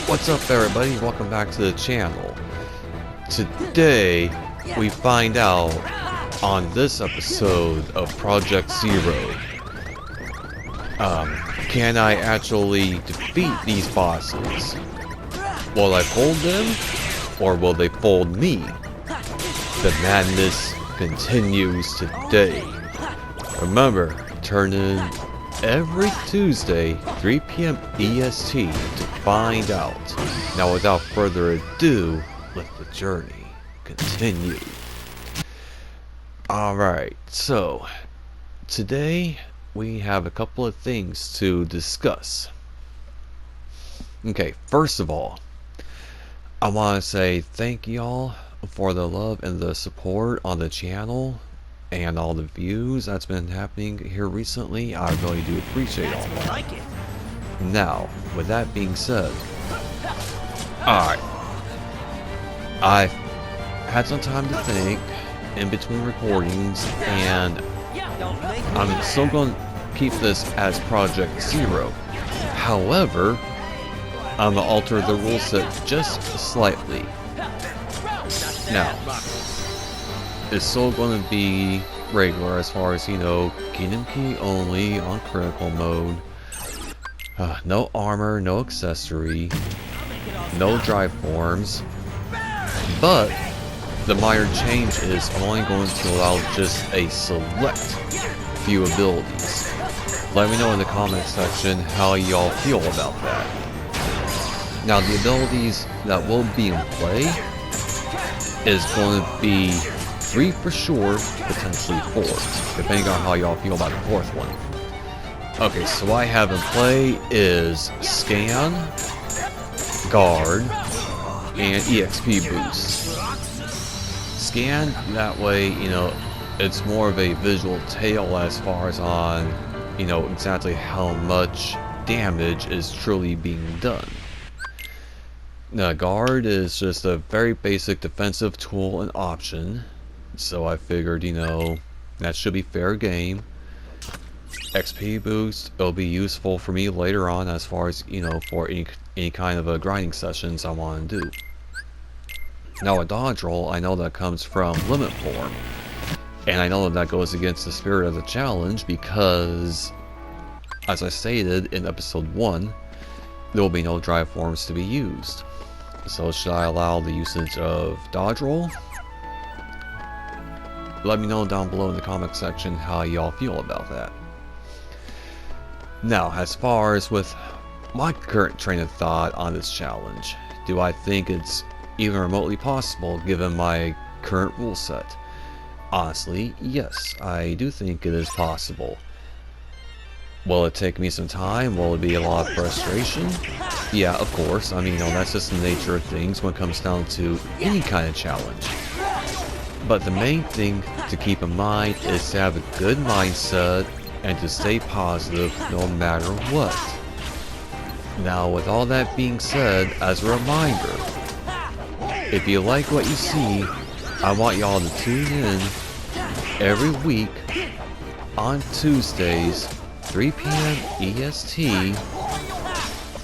What's up everybody, welcome back to the channel. Today we find out on this episode of Project Zero, can I actually defeat these bosses? Will I fold them or will they fold me? The madness continues today. Remember, turn in every Tuesday, 3 p.m. EST to find out. Now without further ado, let the journey continue. Alright, so today we have a couple of things to discuss. Okay, first of all, I want to say thank y'all for the love and the support on the channel and all the views that's been happening here recently. I really do appreciate all that. Now, with that being said, alright, I've had some time to think in between recordings, and I'm still going to keep this as Project Zero. However, I'm going to alter the rule set just slightly. Now, it's still going to be regular as far as, you know, Kingdom Key only on critical mode. No armor, no accessory, no drive forms. But the minor change is only going to allow just a select few abilities. Let me know in the comment section how y'all feel about that. Now, the abilities that will be in play is going to be 3 for sure, potentially 4, depending on how y'all feel about the 4th one. Okay, so what I have in play is Scan, Guard, and EXP Boost. Scan, that way, you know, it's more of a visual tale as far as on, you know, exactly how much damage is truly being done. Now, Guard is just a very basic defensive tool and option, so I figured, you know, that should be fair game. XP Boost, it'll be useful for me later on as far as, you know, for any kind of grinding sessions I want to do. Now, a dodge roll, I know that comes from limit form, and I know that goes against the spirit of the challenge because, as I stated in episode 1, there will be no drive forms to be used. So should I allow the usage of dodge roll? Let me know down below in the comment section how y'all feel about that. Now, as far as with my current train of thought on this challenge, do I think it's even remotely possible given my current rule set? Honestly, yes, I do think it is possible. Will it take me some time? Will it be a lot of frustration? Yeah, of course. I mean, you know, that's just the nature of things when it comes down to any kind of challenge. But the main thing to keep in mind is to have a good mindset and to stay positive no matter what. Now, with all that being said, as a reminder, if you like what you see, I want y'all to tune in every week on Tuesdays, 3 p.m. EST,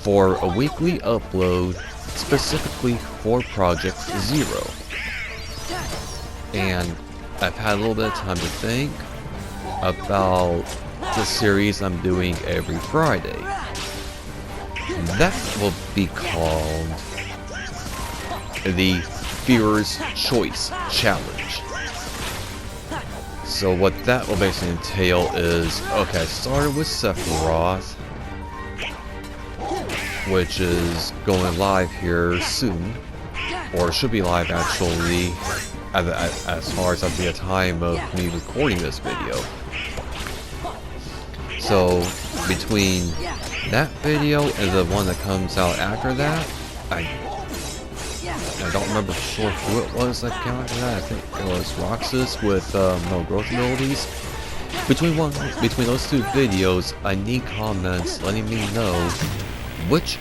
for a weekly upload specifically for Project Zero. And I've had a little bit of time to think about the series I'm doing every Friday. That will be called the Viewer's Choice Challenge. So what that will basically entail is, okay, I started with Sephiroth, which is going live here soon, or should be live actually, as far as at the time of me recording this video. So between that video and the one that comes out after that, I don't remember for sure who it was that came after that. I think it was Roxas with no growth abilities. Between those two videos, I need comments letting me know which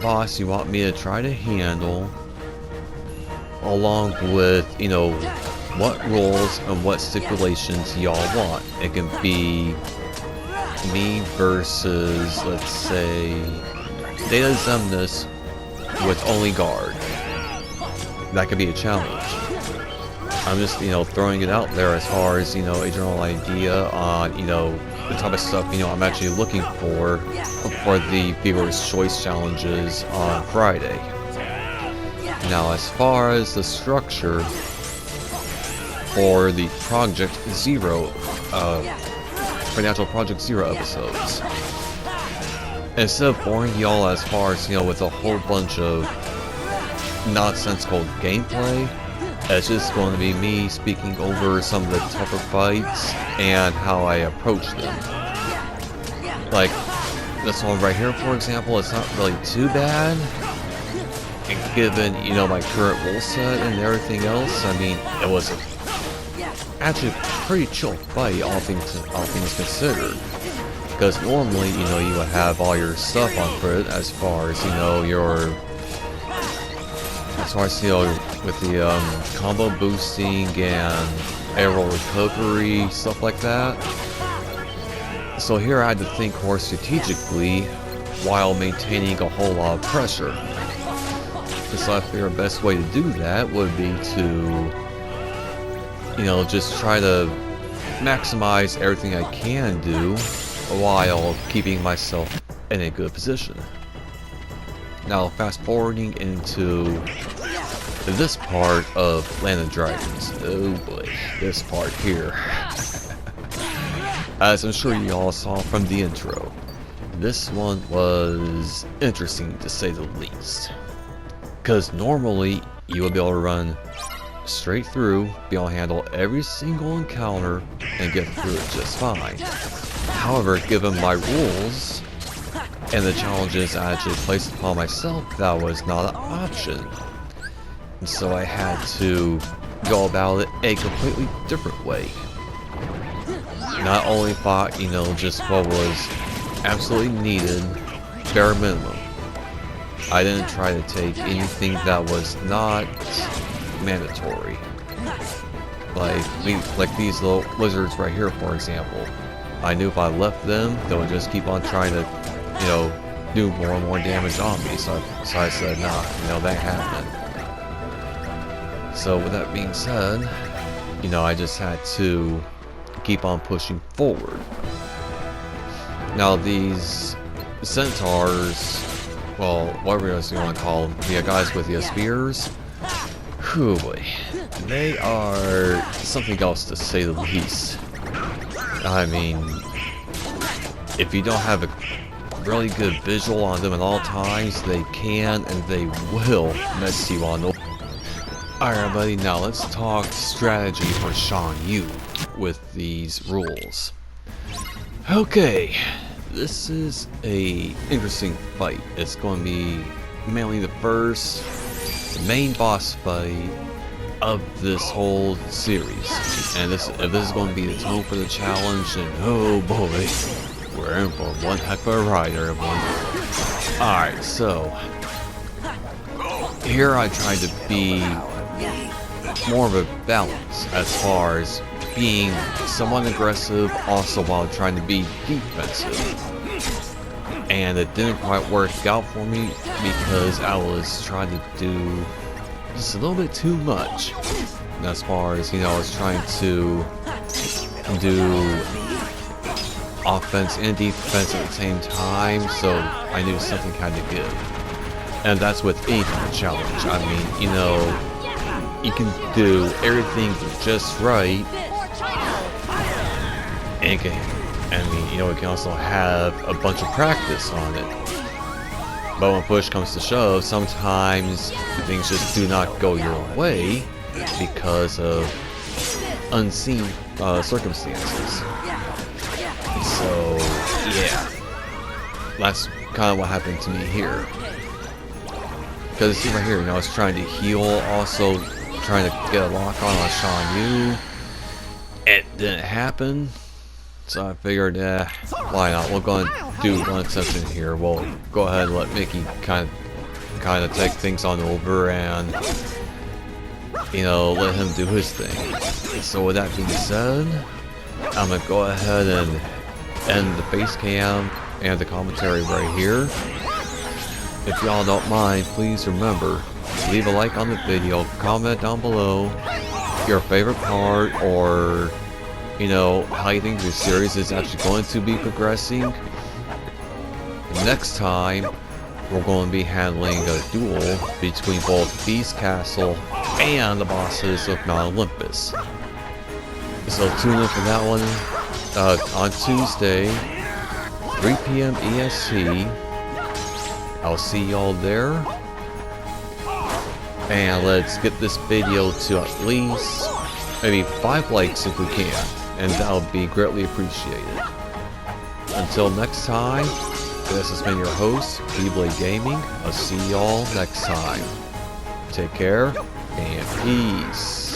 boss you want me to try to handle, along with, you know, what rules and what stipulations y'all want. It can be me versus, let's say, Data Zemnis with only guard. That could be a challenge. I'm just, throwing it out there as far as, a general idea on, the type of stuff, I'm actually looking for the Viewer's Choice challenges on Friday. Now, as far as the structure for the Project Zero, Financial Project Zero episodes, instead of boring y'all as far as, with a whole bunch of nonsensical gameplay, it's just going to be me speaking over some of the tougher fights and how I approach them. Like, this one right here, for example, it's not really too bad. And given, my current rule set and everything else, I mean, it was actually a pretty chill fight, all things considered. Because normally, you would have all your stuff on foot as far as, with the combo boosting and aerial recovery, stuff like that. So here I had to think more strategically while maintaining a whole lot of pressure. So I figured the best way to do that would be to, just try to maximize everything I can do while keeping myself in a good position. Now, fast forwarding into this part of Land of Dragons. Oh boy, this part here. As I'm sure you all saw from the intro, this one was interesting to say the least. Because normally, you will be able to run straight through, be able to handle every single encounter, and get through it just fine. However, given my rules, and the challenges I actually placed upon myself, that was not an option. And so I had to go about it a completely different way. Not only fought, just what was absolutely needed, bare minimum. I didn't try to take anything that was not mandatory. Like these little lizards right here, for example. I knew if I left them, they would just keep on trying to, do more and more damage on me. So I said, nah, that happened. So with that being said, I just had to keep on pushing forward. Now these centaurs, well, whatever else you want to call them, the guys with the spears, whew boy, they are something else to say the least. I mean, if you don't have a really good visual on them at all times, they can and they will mess you on. Alright buddy, now let's talk strategy for Shan Yu with these rules. Okay, this is a interesting fight. It's going to be mainly the first main boss fight of this whole series. And if this is going to be the tone for the challenge, then oh boy, we're in for one heck of a ride, everyone. Alright, so here I tried to be more of a balance as far as being somewhat aggressive, also while trying to be defensive. And it didn't quite work out for me because I was trying to do just a little bit too much. And as far as, I was trying to do offense and defense at the same time, so I knew something had to give. And that's with any kind of challenge. I mean, you can do everything just right, and we can also have a bunch of practice on it. But when push comes to shove, sometimes things just do not go your way because of unseen circumstances. So, yeah, that's kind of what happened to me here. Because see right here, I was trying to heal, also trying to get a lock on Shan Yu. It didn't happen, so I figured, why not? We're going to do one exception here. We'll go ahead and let Mickey kind of take things on over and, let him do his thing. So with that being said, I'm gonna go ahead and end the face cam and the commentary right here. if y'all don't mind, please remember, leave a like on the video, comment down below your favorite part, or, you know, how you think the series is actually going to be progressing. Next time, we're going to be handling a duel between both Beast Castle and the bosses of Mount Olympus. So tune in for that one on Tuesday, 3 p.m. EST. I'll see y'all there. And let's get this video to at least maybe 5 likes if we can, and that would be greatly appreciated. Until next time, this has been your host, Keyblade Gaming. I'll see y'all next time. Take care and peace.